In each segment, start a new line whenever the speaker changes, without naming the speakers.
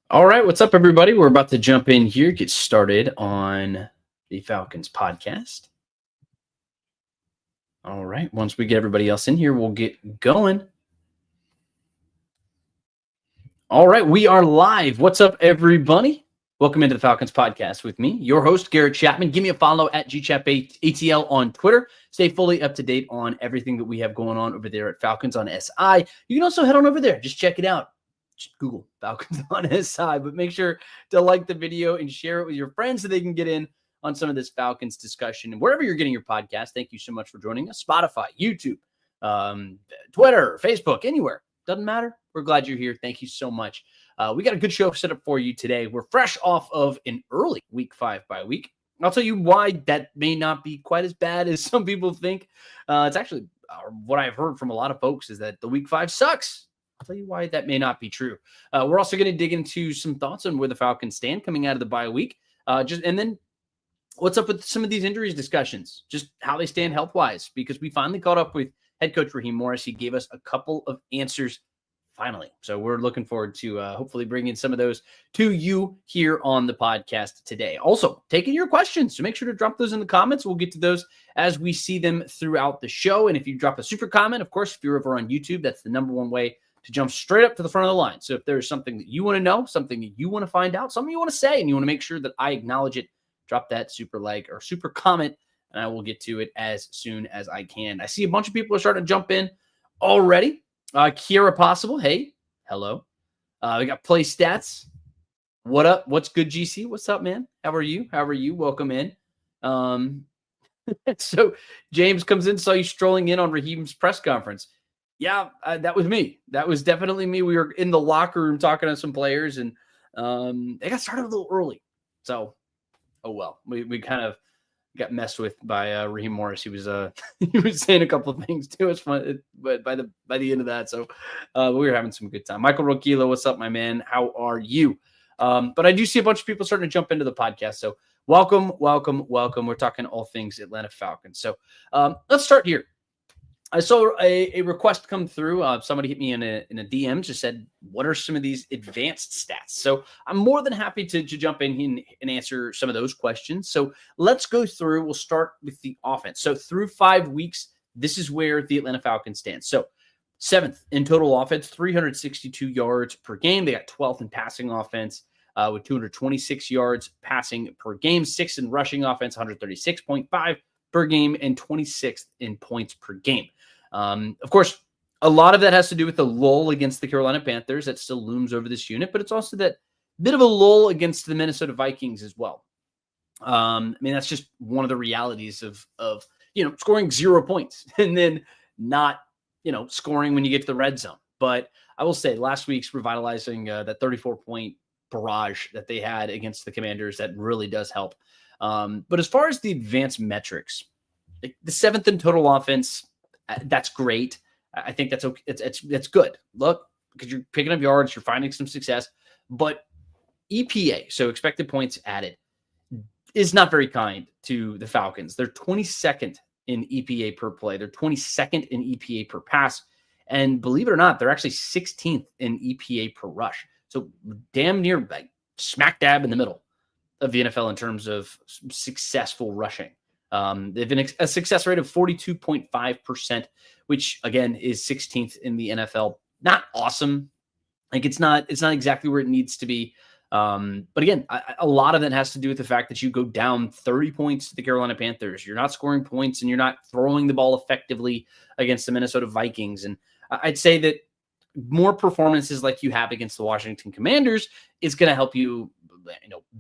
All right, what's up, everybody? We're about to jump in here, get started on the Falcons podcast. All right, once we get everybody else in here, we'll get going. All right, we are live. What's up, everybody? Welcome into the Falcons podcast with me, your host, Garrett Chapman. Give me a follow at GChapATL on Twitter. Stay fully up to date on everything that we have going on over there at Falcons on SI. You can also head on over there. Just check it out. Just Google Falcons on SI, but make sure to like the video and share it with your friends so they can get in on some of this Falcons discussion. And wherever you're getting your podcast, thank you so much for joining us. Spotify, YouTube, Twitter, Facebook, anywhere. Doesn't matter. We're glad you're here. Thank you so much. We got a good show set up for you today. We're fresh off of an early week 5 bye week. I'll tell you why that may not be quite as bad as some people think. It's actually what I've heard from a lot of folks is that the week 5 sucks. I'll tell you why that may not be true. We're also going to dig into some thoughts on where the Falcons stand coming out of the bye week. And then what's up with some of these injuries discussions, just how they stand health-wise, because we finally caught up with head coach Raheem Morris. He gave us a couple of answers finally. So we're looking forward to hopefully bringing some of those to you here on the podcast today. Also, taking your questions. So make sure to drop those in the comments. We'll get to those as we see them throughout the show. And if you drop a super comment, of course, if you're over on YouTube, that's the number one way to jump straight up to the front of the line. So if there's something that you want to know, something that you want to find out, something you want to say, and you want to make sure that I acknowledge it, drop that super like or super comment, and I will get to it as soon as I can. I see a bunch of people are starting to jump in already. Kiera Possible, hey, hello. We got Play Stats. What up? What's good, GC? What's up, man? How are you? Welcome in. So James comes in, saw you strolling in on Raheem's press conference. Yeah, that was me. That was definitely me. We were in the locker room talking to some players, and they got started a little early. So, oh well. We kind of got messed with by Raheem Morris. He was he was saying a couple of things too. It's fun, but by the end of that, so we were having some good time. Michael Roquilo, what's up, my man? How are you? But I do see a bunch of people starting to jump into the podcast. So welcome. We're talking all things Atlanta Falcons. So let's start here. I saw a request come through. Somebody hit me in a DM, just said, what are some of these advanced stats? So I'm more than happy to jump in and answer some of those questions. So let's go through. We'll start with the offense. So through 5 weeks, this is where the Atlanta Falcons stand. So 7th in total offense, 362 yards per game. They got 12th in passing offense with 226 yards passing per game. 6th in rushing offense, 136.5 per game, and 26th in points per game. Of course, a lot of that has to do with the lull against the Carolina Panthers that still looms over this unit, but it's also that bit of a lull against the Minnesota Vikings as well. I mean, that's just one of the realities of scoring 0 points and then not, scoring when you get to the red zone. But I will say last week's revitalizing that 34-point barrage that they had against the Commanders, that really does help. But as far as the advanced metrics, the 7th in total offense, that's great. I think that's okay. It's good. Look, because you're picking up yards, you're finding some success. But EPA, so expected points added, is not very kind to the Falcons. They're 22nd in EPA per play. They're 22nd in EPA per pass. And believe it or not, they're actually 16th in EPA per rush. So damn near smack dab in the middle of the NFL in terms of successful rushing. They've been a success rate of 42.5%, which again is 16th in the NFL. Not awesome. It's not exactly where it needs to be. But again, a lot of that has to do with the fact that you go down 30 points to the Carolina Panthers. You're not scoring points and you're not throwing the ball effectively against the Minnesota Vikings. And I'd say that more performances like you have against the Washington Commanders is going to help you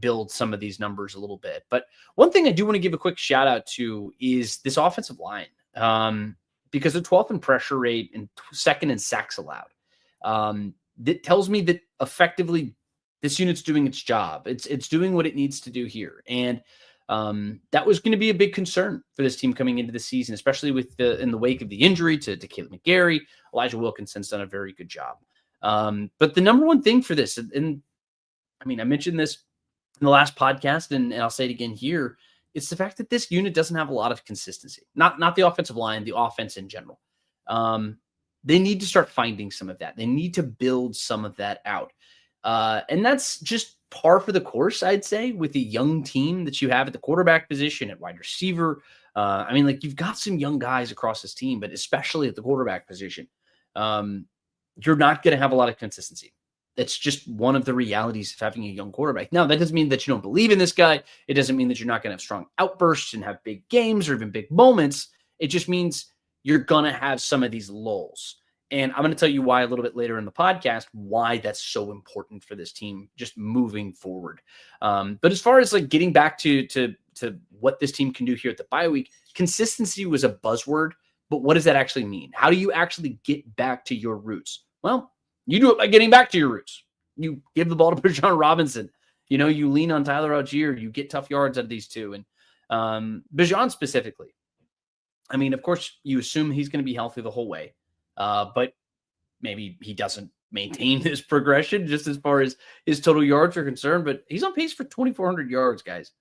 build some of these numbers a little bit. But one thing I do want to give a quick shout out to is this offensive line, because they're 12th in pressure rate and 2nd in sacks allowed. That tells me that effectively this unit's doing its job. It's doing what it needs to do here. And that was going to be a big concern for this team coming into the season, especially in the wake of the injury to Caleb McGarry. Elijah Wilkinson's done a very good job. But the number one thing for this, and I mean, I mentioned this in the last podcast, and I'll say it again here, it's the fact that this unit doesn't have a lot of consistency. Not the offensive line, the offense in general. They need to start finding some of that. They need to build some of that out. And that's just par for the course, I'd say, with the young team that you have at the quarterback position, at wide receiver. I mean, like, you've got some young guys across this team, but especially at the quarterback position, you're not going to have a lot of consistency. That's just one of the realities of having a young quarterback. Now, that doesn't mean that you don't believe in this guy. It doesn't mean that you're not going to have strong outbursts and have big games or even big moments. It just means you're going to have some of these lulls. And I'm going to tell you why a little bit later in the podcast, why that's so important for this team just moving forward. But as far as like getting back to what this team can do here at the bye week, consistency was a buzzword, but what does that actually mean? How do you actually get back to your roots? Well, you do it by getting back to your roots. You give the ball to Bijan Robinson. You know, you lean on Tyler Algier. You get tough yards out of these two. And Bijan specifically, I mean, of course, you assume he's going to be healthy the whole way. But maybe he doesn't maintain this progression just as far as his total yards are concerned. But he's on pace for 2,400 yards, guys.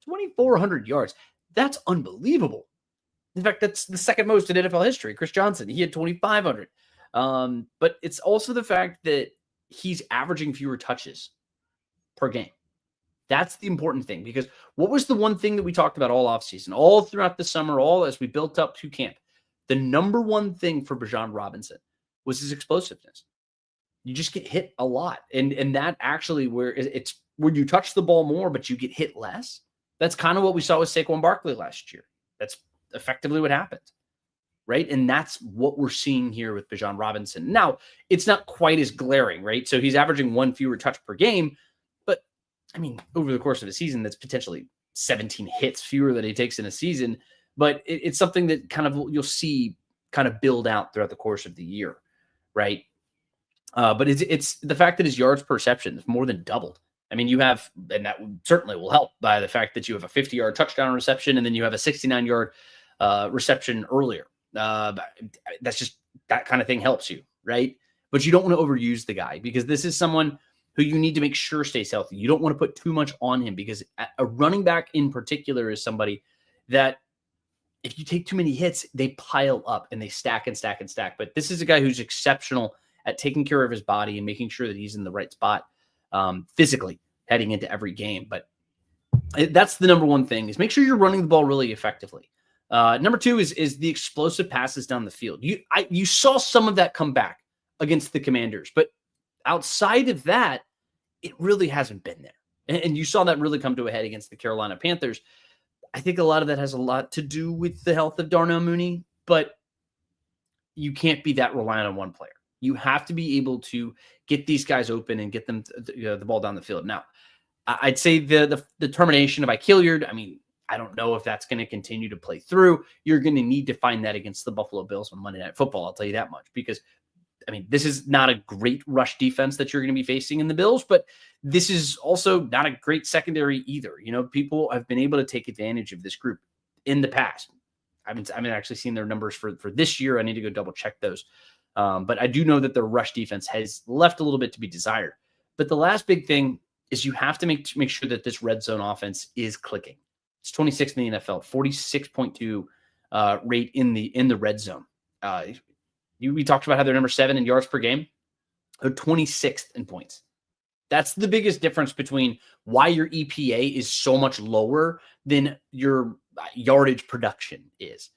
2,400 yards. That's unbelievable. In fact, that's the second most in NFL history. Chris Johnson, he had 2,500. But it's also the fact that he's averaging fewer touches per game. That's the important thing, because what was the one thing that we talked about all offseason, all throughout the summer, all as we built up to camp? The number one thing for Bijan Robinson was his explosiveness. You just get hit a lot. And that actually where it's where you touch the ball more, but you get hit less. That's kind of what we saw with Saquon Barkley last year. That's effectively what happened. Right. And that's what we're seeing here with Bijan Robinson. Now, it's not quite as glaring, right? So he's averaging one fewer touch per game. But I mean, over the course of a season, that's potentially 17 hits fewer that he takes in a season. But it's something that kind of you'll see kind of build out throughout the course of the year. Right. But it's the fact that his yards per reception is more than doubled. I mean, you have, and that certainly will help by the fact that you have a 50-yard touchdown reception, and then you have a 69-yard reception earlier. That's just, that kind of thing helps you, right? But you don't want to overuse the guy, because this is someone who you need to make sure stays healthy. You don't want to put too much on him, because a running back in particular is somebody that if you take too many hits, they pile up and they stack and stack and stack. But this is a guy who's exceptional at taking care of his body and making sure that he's in the right spot physically heading into every game. But that's the number one thing, is make sure you're running the ball really effectively. Number two is the explosive passes down the field. You saw some of that come back against the Commanders, but outside of that, it really hasn't been there. And you saw that really come to a head against the Carolina Panthers. I think a lot of that has a lot to do with the health of Darnell Mooney, but you can't be that reliant on one player. You have to be able to get these guys open and get them the ball down the field. Now, I'd say the termination of Ike Hilliard, I mean, I don't know if that's going to continue to play through. You're going to need to find that against the Buffalo Bills on Monday Night Football. I'll tell you that much, because I mean, this is not a great rush defense that you're going to be facing in the Bills, but this is also not a great secondary either. You know, people have been able to take advantage of this group in the past. I haven't actually seen their numbers for this year. I need to go double check those. But I do know that the rush defense has left a little bit to be desired. But the last big thing is you have to make sure that this red zone offense is clicking. It's 26th in the NFL, 46.2 rate in the red zone. We talked about how they're number 7 in yards per game. They're 26th in points. That's the biggest difference between why your EPA is so much lower than your yardage production is.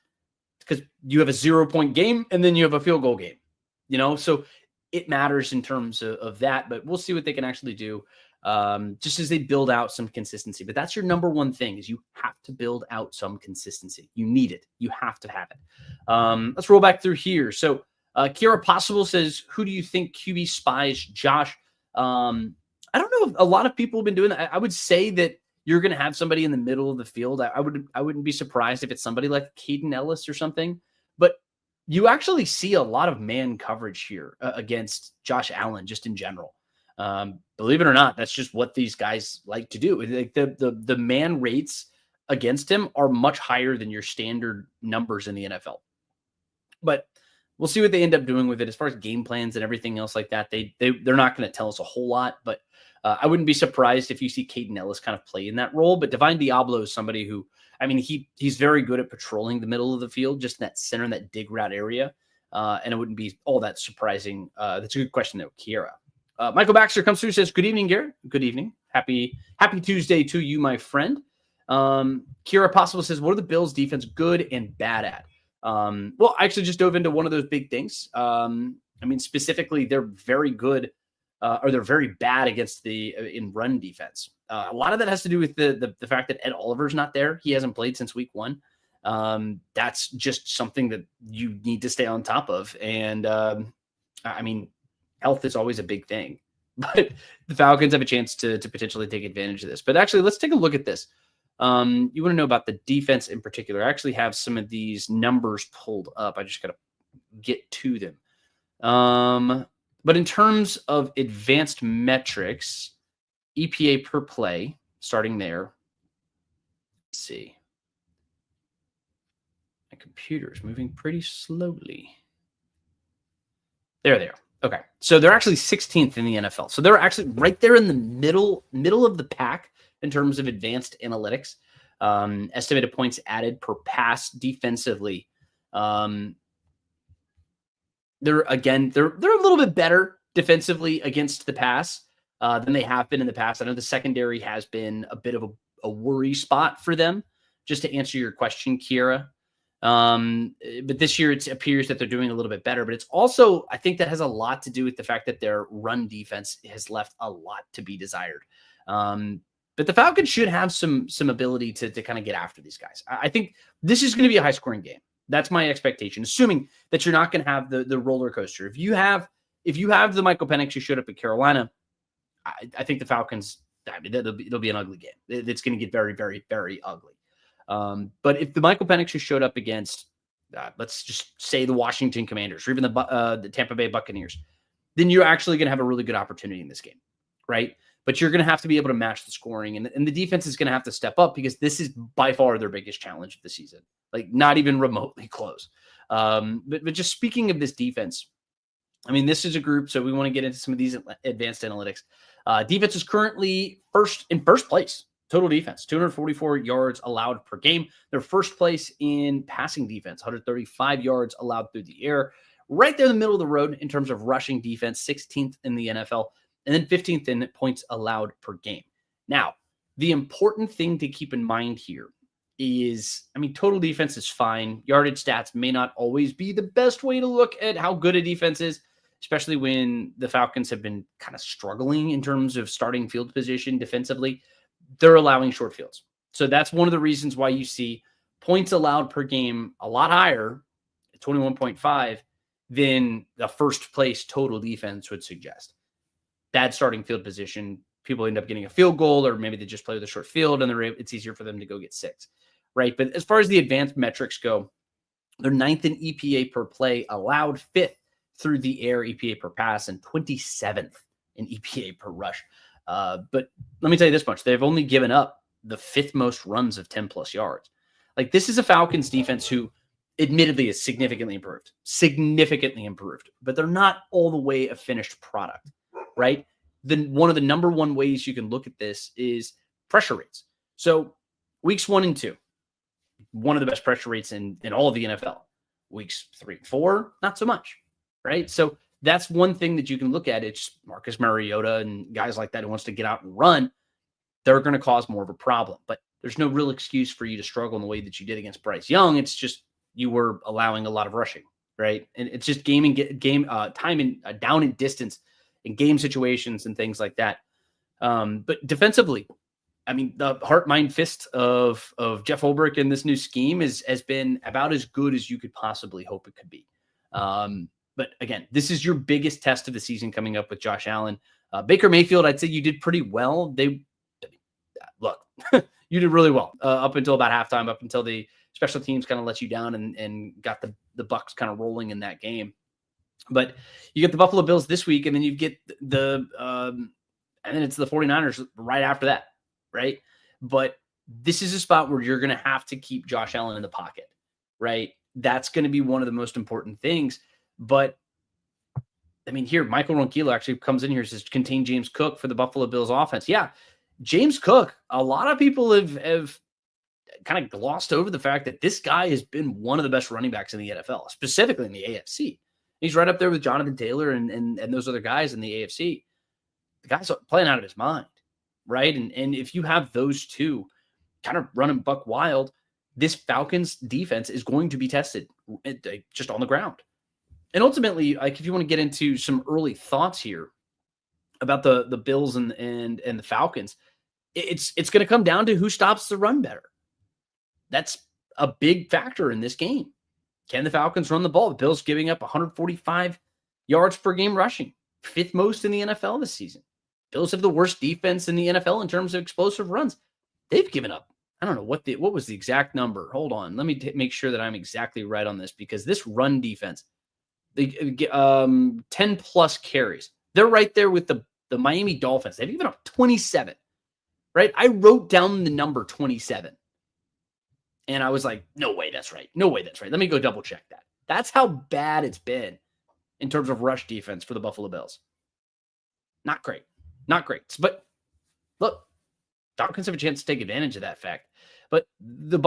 Because you have a 0-point game and then you have a field goal game. You know, so it matters in terms of that, but we'll see what they can actually do just as they build out some consistency. But that's your number one thing, is you have to build out some consistency. You need it. You have to have it. Let's roll back through here. So Kiera Possible says, who do you think QB spies Josh? I don't know if a lot of people have been doing that. I would say that you're going to have somebody in the middle of the field. I wouldn't be surprised if it's somebody like Caden Ellis or something, but you actually see a lot of man coverage here against Josh Allen, just in general. Believe it or not, that's just what these guys like to do. Like the man rates against him are much higher than your standard numbers in the NFL. But we'll see what they end up doing with it as far as game plans and everything else like that. They're not going to tell us a whole lot, but I wouldn't be surprised if you see Caden Ellis kind of play in that role. But Divine Diablo is somebody who, I mean, he's very good at patrolling the middle of the field, just in that center, that dig route area. And it wouldn't be all that surprising. That's a good question, though, Kiera. Michael Baxter comes through, says, good evening, Garrett. Good evening. Happy Tuesday to you, my friend. Kira Possible says, what are the Bills defense good and bad at? Well, I actually just dove into one of those big things. Specifically, they're very good or they're very bad against in run defense. A lot of that has to do with the fact that Ed Oliver's not there. He hasn't played since week 1. That's just something that you need to stay on top of. And health is always a big thing, but the Falcons have a chance to potentially take advantage of this. But actually, let's take a look at this. You want to know about the defense in particular. I actually have some of these numbers pulled up. I just got to get to them. But in terms of advanced metrics, EPA per play, starting there. Let's see. My computer is moving pretty slowly. There they are. Okay. So they're actually 16th in the NFL. So they're actually right there in the middle of the pack in terms of advanced analytics. Estimated points added per pass defensively. They're a little bit better defensively against the pass than they have been in the past. I know the secondary has been a bit of a worry spot for them, just to answer your question, Kira. But this year it appears that they're doing a little bit better, but it's also, I think that has a lot to do with the fact that their run defense has left a lot to be desired. But the Falcons should have some ability to kind of get after these guys. I think this is going to be a high scoring game. That's my expectation, assuming that you're not going to have the roller coaster. If you have the Michael Penix who showed up at Carolina, I think the Falcons, it'll be an ugly game. It's going to get very, very, very ugly. But if the Michael Penix who showed up against, let's just say the Washington Commanders or even the Tampa Bay Buccaneers, then you're actually going to have a really good opportunity in this game, right? But you're going to have to be able to match the scoring, and the defense is going to have to step up because this is by far their biggest challenge of the season, like not even remotely close. But just speaking of this defense, I mean, this is a group, so we want to get into some of these advanced analytics. Defense is currently first place. Total defense, 244 yards allowed per game. They're first place in passing defense, 135 yards allowed through the air. Right there in the middle of the road in terms of rushing defense, 16th in the NFL, and then 15th in points allowed per game. Now, the important thing to keep in mind here is, total defense is fine. Yardage stats may not always be the best way to look at how good a defense is, especially when the Falcons have been kind of struggling in terms of starting field position defensively. They're allowing short fields. So that's one of the reasons why you see points allowed per game a lot higher, 21.5, than the first place total defense would suggest. Bad starting field position, people end up getting a field goal, or maybe they just play with a short field and it's easier for them to go get 6, right? But as far as the advanced metrics go, they're 9th in EPA per play, allowed 5th through the air EPA per pass, and 27th in EPA per rush. But let me tell you this much. They've only given up the 5th most runs of 10 plus yards. Like, this is a Falcons defense who admittedly is significantly improved, but they're not all the way a finished product, right? Then one of the number one ways you can look at this is pressure rates. So weeks 1 and 2, one of the best pressure rates in all of the NFL. Weeks 3 and 4, not so much, right? So that's one thing that you can look at. It's Marcus Mariota and guys like that who wants to get out and run. They're going to cause more of a problem, but there's no real excuse for you to struggle in the way that you did against Bryce Young. It's just you were allowing a lot of rushing, right? And it's just game time and down and distance in game situations and things like that. But defensively, the heart, mind, fist of Jeff Ulbrich in this new scheme has been about as good as you could possibly hope it could be. But again, this is your biggest test of the season coming up with Josh Allen. Baker Mayfield, I'd say you did pretty well. You did really well up until about halftime, up until the special teams kind of let you down and got the Bucs kind of rolling in that game. But you get the Buffalo Bills this week, and then you get and then it's the 49ers right after that, right? But this is a spot where you're going to have to keep Josh Allen in the pocket, right? That's going to be one of the most important things. But here, Michael Ronquillo actually comes in here and says, contain James Cook for the Buffalo Bills offense. Yeah, James Cook, a lot of people have kind of glossed over the fact that this guy has been one of the best running backs in the NFL, specifically in the AFC. He's right up there with Jonathan Taylor and those other guys in the AFC. the guy's playing out of his mind, right? And if you have those two kind of running buck wild, this Falcons defense is going to be tested just on the ground. And ultimately, like if you want to get into some early thoughts here about the Bills and the Falcons, it's going to come down to who stops the run better. That's a big factor in this game. Can the Falcons run the ball? The Bills giving up 145 yards per game rushing, 5th most in the NFL this season. Bills have the worst defense in the NFL in terms of explosive runs. They've given up, I don't know what was the exact number. Hold on. Let me make sure that I'm exactly right on this, because this run defense, they get 10 plus carries. They're right there with the Miami Dolphins. They've given up 27, right? I wrote down the number 27. And I was like, no way that's right. No way that's right. Let me go double check that. That's how bad it's been in terms of rush defense for the Buffalo Bills. Not great. Not great. But look, Falcons have a chance to take advantage of that fact. But the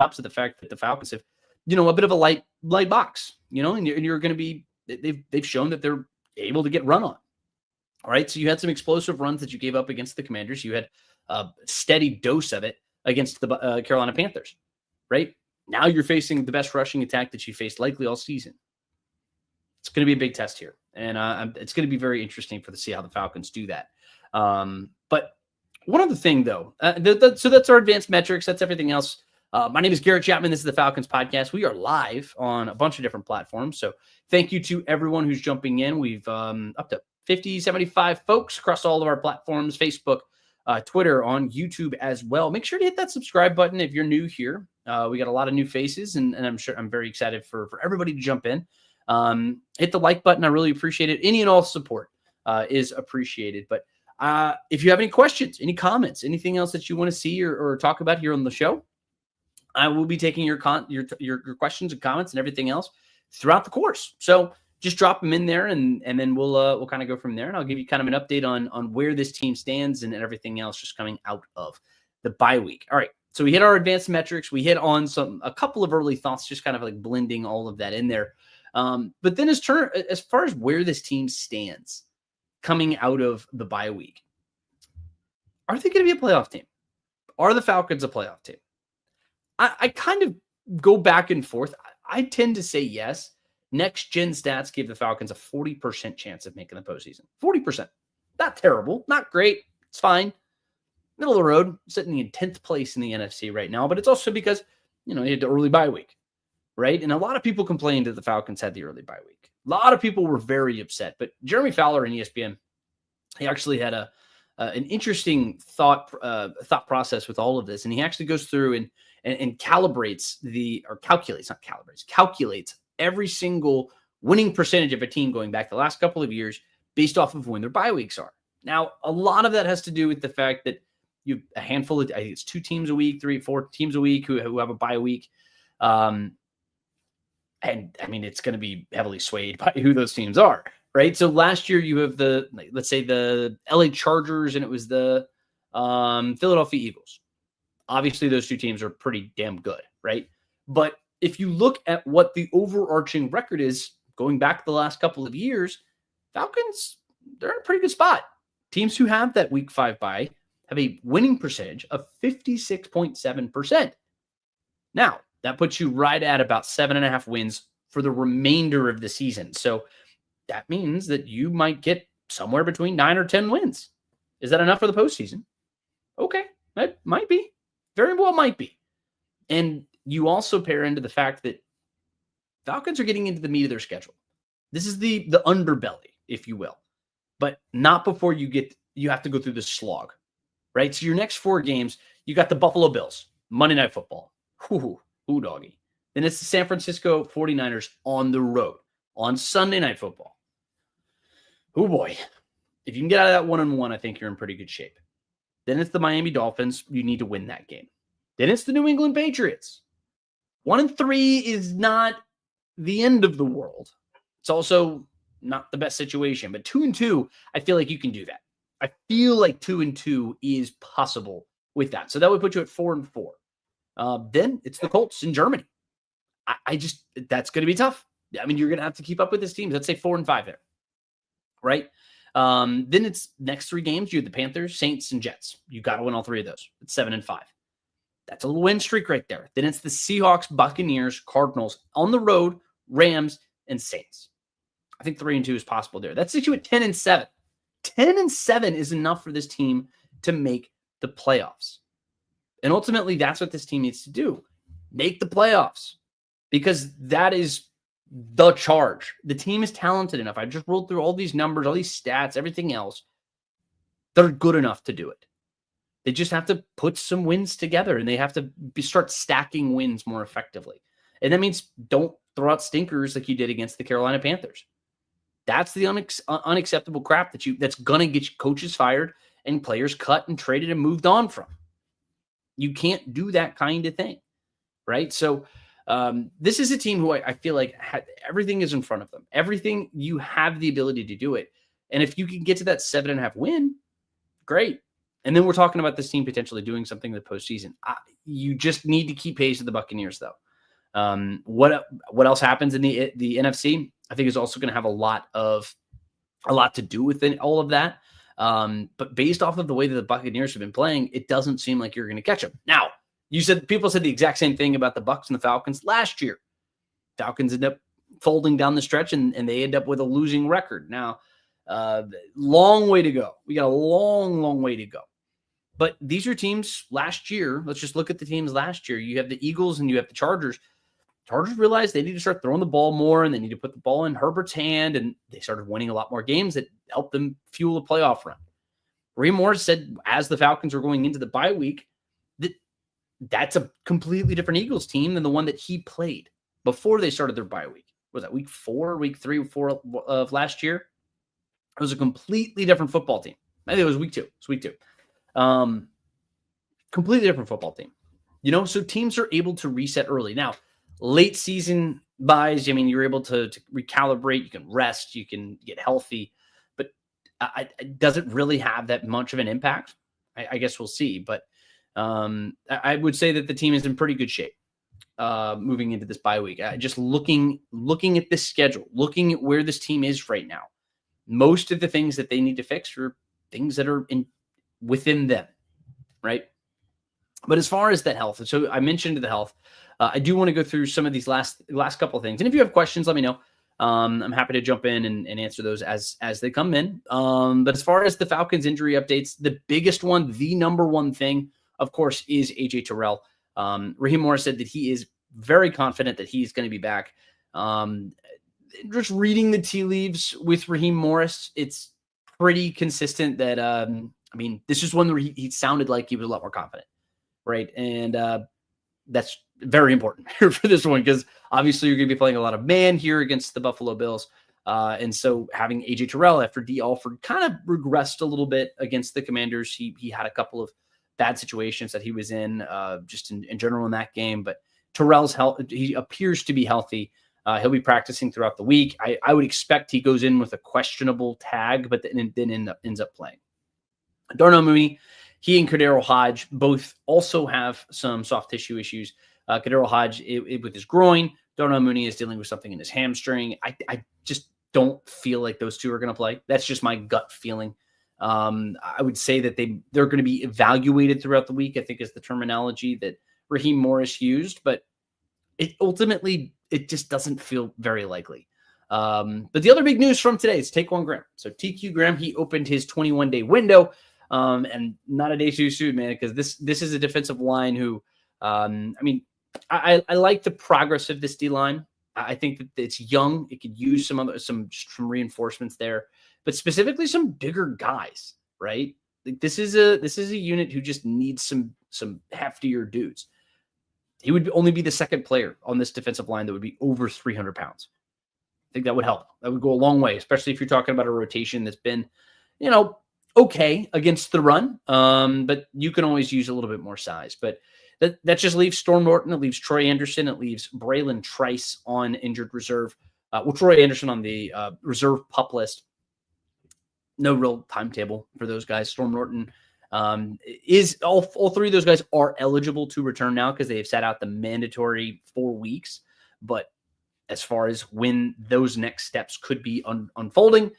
tops of the fact that the Falcons have, a bit of a light box, and you're going to be, they've shown that they're able to get run on. All right. So you had some explosive runs that you gave up against the Commanders. You had a steady dose of it against the Carolina Panthers, right? Now you're facing the best rushing attack that you faced likely all season. It's going to be a big test here. And it's going to be very interesting to see how the Falcons do that. But one other thing, though, so that's our advanced metrics. That's everything else. My name is Garrett Chapman. This is the Falcons Podcast. We are live on a bunch of different platforms. So thank you to everyone who's jumping in. We've up to 50, 75 folks across all of our platforms, Facebook, Twitter, on YouTube as well. Make sure to hit that subscribe button if you're new here. We got a lot of new faces, and I'm very excited for everybody to jump in. Hit the like button. I really appreciate it. Any and all support is appreciated. But if you have any questions, any comments, anything else that you want to see or talk about here on the show, I will be taking your questions and comments and everything else throughout the course. So just drop them in there, and then we'll kind of go from there. And I'll give you kind of an update on where this team stands and everything else just coming out of the bye week. All right. So we hit our advanced metrics. We hit on a couple of early thoughts, just kind of like blending all of that in there. But then as far as where this team stands coming out of the bye week, are they going to be a playoff team? Are the Falcons a playoff team? I kind of go back and forth. I tend to say yes. Next gen stats give the Falcons a 40% chance of making the postseason. 40%. Not terrible. Not great. It's fine. Middle of the road. Sitting in 10th place in the NFC right now. But it's also because, you had the early bye week, right? And a lot of people complained that the Falcons had the early bye week. A lot of people were very upset. But Jeremy Fowler in ESPN, he actually had an interesting thought process with all of this. And he actually goes through and calculates every single winning percentage of a team going back the last couple of years based off of when their bye weeks are. Now, a lot of that has to do with the fact that you have a handful of, I think it's 2 teams a week, 3, 4 teams a week who have a bye week. And I mean, it's going to be heavily swayed by who those teams are, right? So last year you have let's say the LA Chargers, and it was the Philadelphia Eagles. Obviously, those 2 teams are pretty damn good, right? But if you look at what the overarching record is going back the last couple of years, Falcons, they're in a pretty good spot. Teams who have that week 5 bye have a winning percentage of 56.7%. Now, that puts you right at about 7.5 wins for the remainder of the season. So that means that you might get somewhere between 9 or 10 wins. Is that enough for the postseason? Okay, that might be. Very well might be. And you also pair into the fact that Falcons are getting into the meat of their schedule. This is the underbelly, if you will, but not before you have to go through the slog, right? So your next 4 games, you got the Buffalo Bills, Monday Night Football. Ooh, doggy. Then it's the San Francisco 49ers on the road on Sunday Night Football. Oh boy. If you can get out of that 1-1, I think you're in pretty good shape. Then it's the Miami Dolphins. You need to win that game. Then it's the New England Patriots. 1-3 is not the end of the world. It's also not the best situation, but 2-2, I feel like you can do that. I feel like 2-2 is possible with that. So that would put you at 4-4. Then it's the Colts in Germany. That's going to be tough. I mean, you're going to have to keep up with this team. Let's say 4-5 there. right? Then it's next 3 games. You have the Panthers, Saints, and Jets. You got to win all 3 of those. It's 7-5. That's a little win streak right there. Then it's the Seahawks, Buccaneers, Cardinals on the road, Rams, and Saints. I think 3-2 is possible there. That sets you at 10-7. 10-7 is enough for this team to make the playoffs. And ultimately, that's what this team needs to do. Make the playoffs. Because that is the charge. The team is talented enough. I just rolled through all these numbers, all these stats, everything else. They're good enough to do it. They just have to put some wins together, and they have to start stacking wins more effectively. And that means don't throw out stinkers like you did against the Carolina Panthers. That's the unacceptable crap that's going to get coaches fired and players cut and traded and moved on from. You can't do that kind of thing, right? So this is a team who I feel like everything is in front of them. Everything, you have the ability to do it. And if you can get to that 7.5 win, great. And then we're talking about this team potentially doing something in the postseason. You just need to keep pace with the Buccaneers, though. What else happens in the NFC? I think is also going to have a lot to do with all of that. But based off of the way that the Buccaneers have been playing, it doesn't seem like you're going to catch them. Now, people said the exact same thing about the Bucs and the Falcons last year. Falcons end up folding down the stretch, and they end up with a losing record. Now, long way to go. We got a long way to go. But these are teams last year. Let's just look at the teams last year. You have the Eagles and you have the Chargers. Chargers realized they need to start throwing the ball more, and they need to put the ball in Herbert's hand, and they started winning a lot more games that helped them fuel a playoff run. Raheem Morris said as the Falcons were going into the bye week that's a completely different Eagles team than the one that he played before they started their bye week. Was that week 3 or 4 of last year? It was a completely different football team. I think it was week 2. It's week 2. Completely different football team. So teams are able to reset early. Now, late season buys, you're able to recalibrate. You can rest. You can get healthy. But it doesn't really have that much of an impact. I guess we'll see. But I would say that the team is in pretty good shape moving into this bye week. Just looking at this schedule, looking at where this team is right now, most of the things that they need to fix are things that are within them, right? But as far as that health, so I mentioned the health, I do want to go through some of these last couple of things. And if you have questions, let me know. I'm happy to jump in and answer those as they come in. But as far as the Falcons injury updates, the biggest one, the number one thing, of course, is AJ Terrell. Raheem Morris said that he is very confident that he's going to be back. Just reading the tea leaves with Raheem Morris, it's pretty consistent that, this is one where he sounded like he was a lot more confident, right? And that's very important here for this one because obviously you're going to be playing a lot of man here against the Buffalo Bills. And so having AJ Terrell after D. Alford kind of regressed a little bit against the Commanders. He had a couple of bad situations that he was in just in general in that game. But Terrell's health, he appears to be healthy. He'll be practicing throughout the week. I would expect he goes in with a questionable tag, but then ends up playing. Darnell Mooney, he and Kadero Hodge both also have some soft tissue issues. Kadero Hodge with his groin. Darnell Mooney is dealing with something in his hamstring. I just don't feel like those two are going to play. That's just my gut feeling. I would say that they're going to be evaluated throughout the week, I think is the terminology that Raheem Morris used, but it just doesn't feel very likely. But the other big news from today is Taquan Graham. So TQ Graham, he opened his 21-day window, and not a day too soon, man, because this is a defensive line who, I like the progress of this D-line. I think that it's young. It could use some reinforcements there, but specifically some bigger guys, right? Like this is a unit who just needs some heftier dudes. He would only be the second player on this defensive line that would be over 300 pounds. I think that would help. That would go a long way, especially if you're talking about a rotation that's been, okay against the run. But you can always use a little bit more size. But that just leaves Storm Norton. It leaves Troy Anderson. It leaves Braylon Trice on injured reserve. Troy Anderson on the reserve PUP list. No real timetable for those guys. Storm Norton is all 3 of those guys are eligible to return now because they have sat out the mandatory 4 weeks. But as far as when those next steps could be unfolding,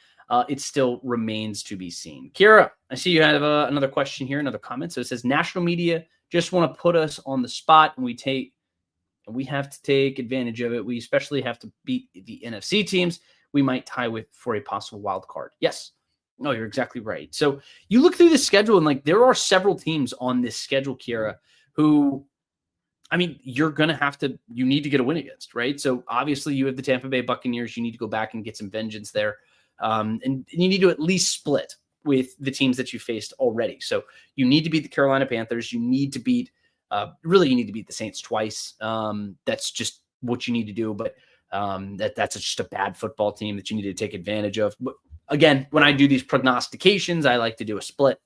it still remains to be seen. Kira, I see you have another question here, another comment. So it says, national media just want to put us on the spot, and we have to take advantage of it. We especially have to beat the NFC teams we might tie with for a possible wild card. Yes. No, you're exactly right. So you look through the schedule, and like there are several teams on this schedule, Kira, who, I mean, you need to get a win against, right? So obviously you have the Tampa Bay Buccaneers. You need to go back and get some vengeance there. And you need to at least split with the teams that you faced already. So you need to beat the Carolina Panthers. You need to beat, you need to beat the Saints twice. That's just what you need to do. But that's just a bad football team that you need to take advantage of. But again, when I do these prognostications, I like to do a split.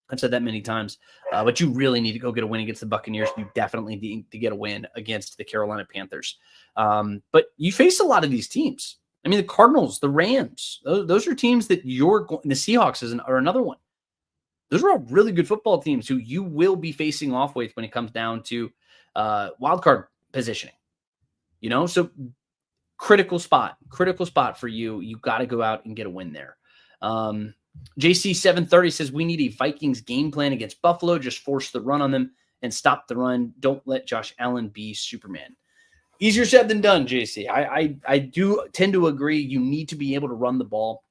I've said that many times, but you really need to go get a win against the Buccaneers. You definitely need to get a win against the Carolina Panthers. But you face a lot of these teams. I mean, the Cardinals, the Rams, those are teams that the Seahawks are another one. Those are all really good football teams who you will be facing off with when it comes down to wildcard positioning. So critical spot for you. You got to go out and get a win there. JC730 says we need a Vikings game plan against Buffalo. Just force the run on them and stop the run. Don't let Josh Allen be Superman. Easier said than done, JC. I do tend to agree. You need to be able to run the ball.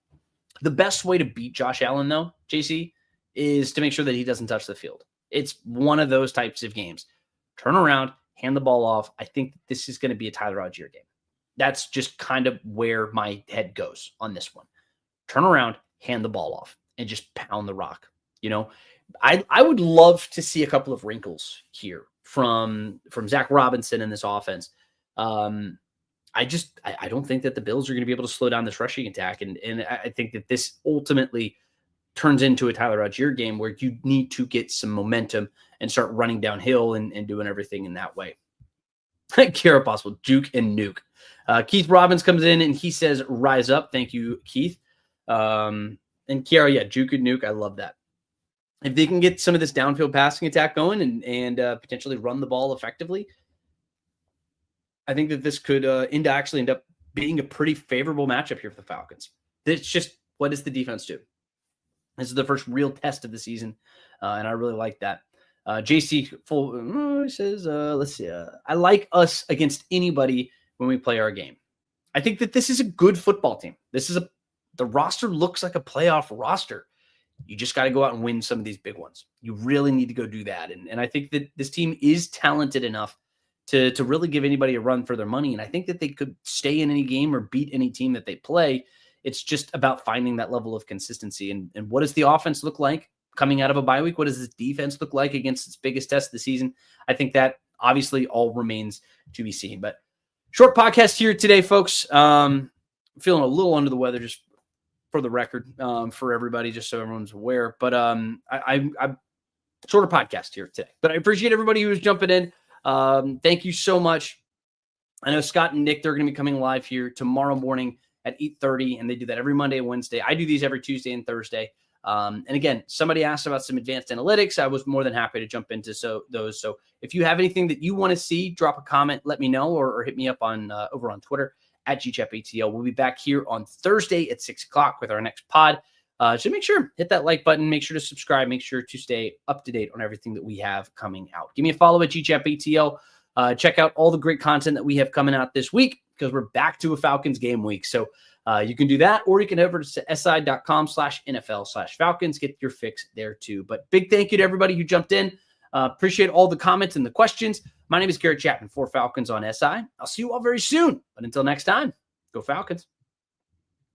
The best way to beat Josh Allen, though, JC, is to make sure that he doesn't touch the field. It's one of those types of games. Turn around, hand the ball off. I think this is going to be a Tyler Algier game. That's just kind of where my head goes on this one. Turn around, hand the ball off, and just pound the rock. I would love to see a couple of wrinkles here from Zach Robinson in this offense. I don't think that the Bills are going to be able to slow down this rushing attack. And I think that this ultimately turns into a Tyler Algier game where you need to get some momentum and start running downhill and doing everything in that way. Kira Possible, Juke and Nuke. Keith Robbins comes in and he says, rise up. Thank you, Keith. And Kira, yeah, Juke and Nuke. I love that. If they can get some of this downfield passing attack going and potentially run the ball effectively, I think that this could end up being a pretty favorable matchup here for the Falcons. It's just, what does the defense do? This is the first real test of the season, and I really like that. JC says, let's see. I like us against anybody when we play our game. I think that this is a good football team. The roster looks like a playoff roster. You just got to go out and win some of these big ones. You really need to go do that. And I think that this team is talented enough to really give anybody a run for their money. And I think that they could stay in any game or beat any team that they play. It's just about finding that level of consistency. And what does the offense look like coming out of a bye week? What does this defense look like against its biggest test of the season? I think that obviously all remains to be seen. But short podcast here today, folks. Feeling a little under the weather, just for the record, for everybody, just so everyone's aware. But I'm shorter podcast here today. But I appreciate everybody who's jumping in. Thank you so much. I know Scott and Nick, they're going to be coming live here tomorrow morning at 8:30, and they do that every Monday and Wednesday. I do these every Tuesday and Thursday. And again, somebody asked about some advanced analytics. I was more than happy to jump into those. So if you have anything that you want to see, drop a comment, let me know, or hit me up on over on Twitter at GChapATL. We'll be back here on Thursday at 6:00 with our next pod. So make sure, hit that like button, make sure to subscribe, make sure to stay up to date on everything that we have coming out. Give me a follow at GChapATL. Check out all the great content that we have coming out this week, because we're back to a Falcons game week. So you can do that, or you can head over to si.com/NFL/Falcons, get your fix there too. But big thank you to everybody who jumped in. Appreciate all the comments and the questions. My name is Garrett Chapman for Falcons on SI. I'll see you all very soon. But until next time, go Falcons.